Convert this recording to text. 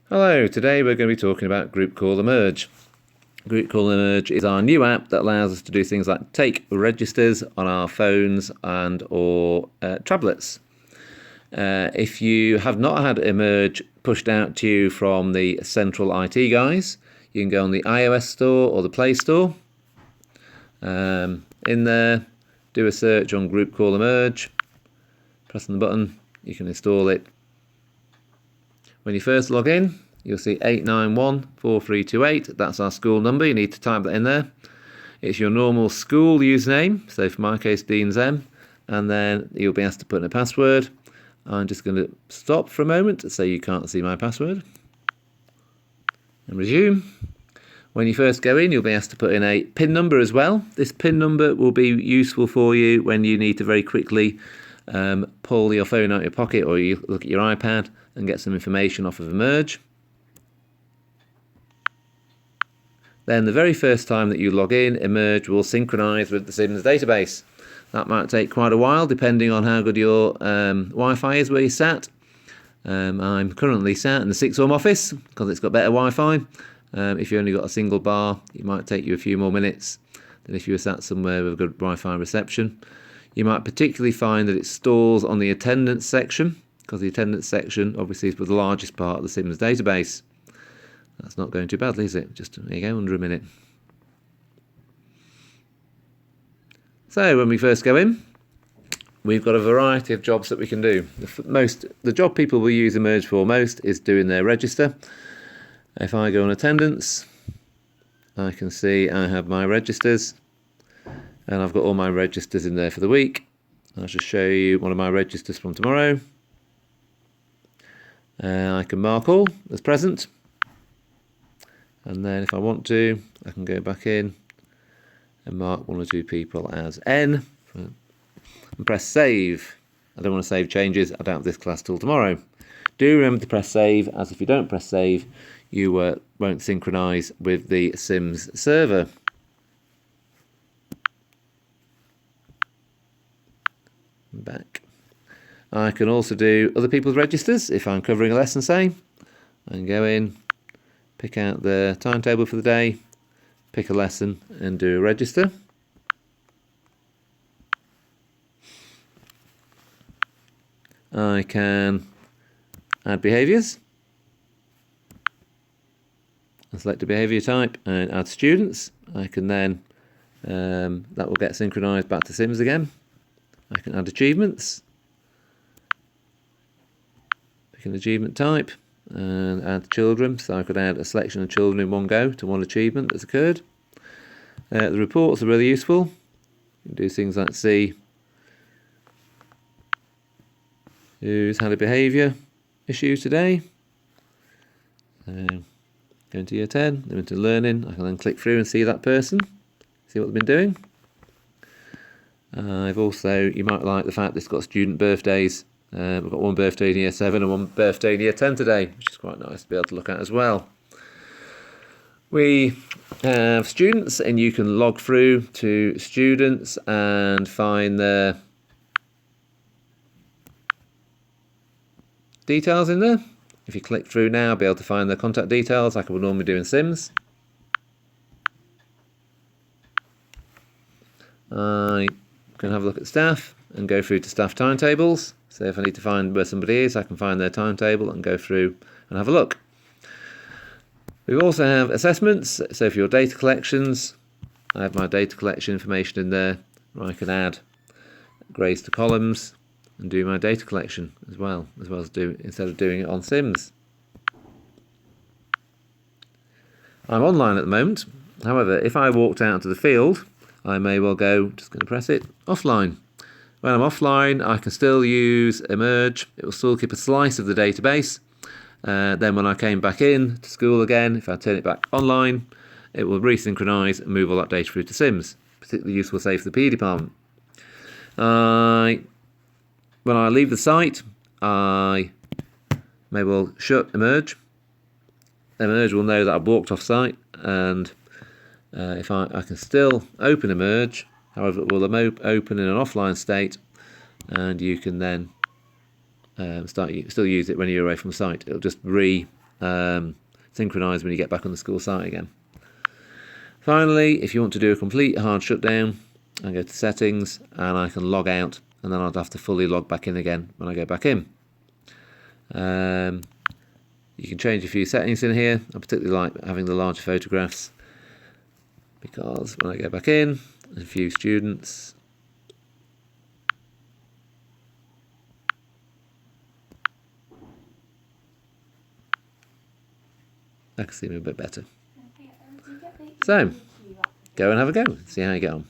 Hello, today we're going to be talking about Groupcall Emerge. Groupcall Emerge is our new app that allows us to do things like take registers on our phones and or tablets. If you have not had Emerge pushed out to you from the central IT guys, you can go on the iOS store or the Play Store. In there, do a search on Groupcall Emerge, press on the button, you can install it. When you first log in, you'll see 8914328. That's our school number. You need to type that in there. It's your normal school username, so for my case, Dean's M, and then you'll be asked to put in a password. I'm just going to stop for a moment so you can't see my password. And resume. When you first go in, you'll be asked to put in a PIN number as well. This PIN number will be useful for you when you need to very quickly pull your phone out of your pocket or you look at your iPad and get some information off of Emerge. Then the very first time that you log in, Emerge will synchronise with the Sims database. That might take quite a while depending on how good your Wi-Fi is where you're sat. I'm currently sat in the sixth form office because it's got better Wi-Fi. If you only got a single bar, it might take you a few more minutes than if you were sat somewhere with a good Wi-Fi reception. You might particularly find that it stalls on the attendance section, because the attendance section obviously is the largest part of the Sims database. That's not going too badly, is it? Just, there you go, under a minute. So when we first go in, we've got a variety of jobs that we can do. The job people will use Emerge for most is doing their register. If I go on attendance, I can see I have my registers, and I've got all my registers in there for the week. I'll just show you one of my registers from tomorrow. I can mark all as present, and then if I want to, I can go back in and mark one or two people as N and press save. I don't want to save changes. I don't have this class till tomorrow. Do remember to press save, as if you don't press save, you won't synchronise with the Sims server. Back. I can also do other people's registers if I'm covering a lesson, say. I can go in, pick out the timetable for the day, pick a lesson and do a register. I can add behaviours. I select a behaviour type and add students. I can then, that will get synchronised back to Sims again. I can add achievements. Pick an achievement type and add children, so I could add a selection of children in one go to one achievement that's occurred. The reports are really useful. You can do things like see who's had a behaviour issue today. Go into year 10, go into learning. I can then click through and see that person, see what they've been doing. I've also, you might like the fact that it's got student birthdays. We've got one birthday in year 7 and one birthday in year 10 today, which is quite nice to be able to look at as well. We have students, and you can log through to students and find their details in there. If you click through now, I'll be able to find their contact details like I would normally do in Sims. I can have a look at staff and go through to staff timetables. So if I need to find where somebody is, I can find their timetable and go through and have a look. We also have assessments. So for your data collections, I have my data collection information in there, where I can add grades to columns and do my data collection as well as do, instead of doing it on Sims. I'm online at the moment. However, if I walked out to the field, I may well go, just going to press it, offline. When I'm offline, I can still use Emerge. It will still keep a slice of the database. Then when I came back in to school again, if I turn it back online, it will resynchronise and move all that data through to Sims. Particularly useful, say, for the PE department. When I leave the site, I may well shut Emerge. Emerge will know that I've walked off site, and if I can still open Emerge, however it will open in an offline state, and you can then still use it when you're away from site. It'll just synchronise when you get back on the school site again. Finally, if you want to do a complete hard shutdown, I go to settings and I can log out, and then I'll have to fully log back in again when I go back in. You can change a few settings in here. I particularly like having the larger photographs, because when I go back in, there's a few students. I can see them a bit better. So, go and have a go, see how you get on.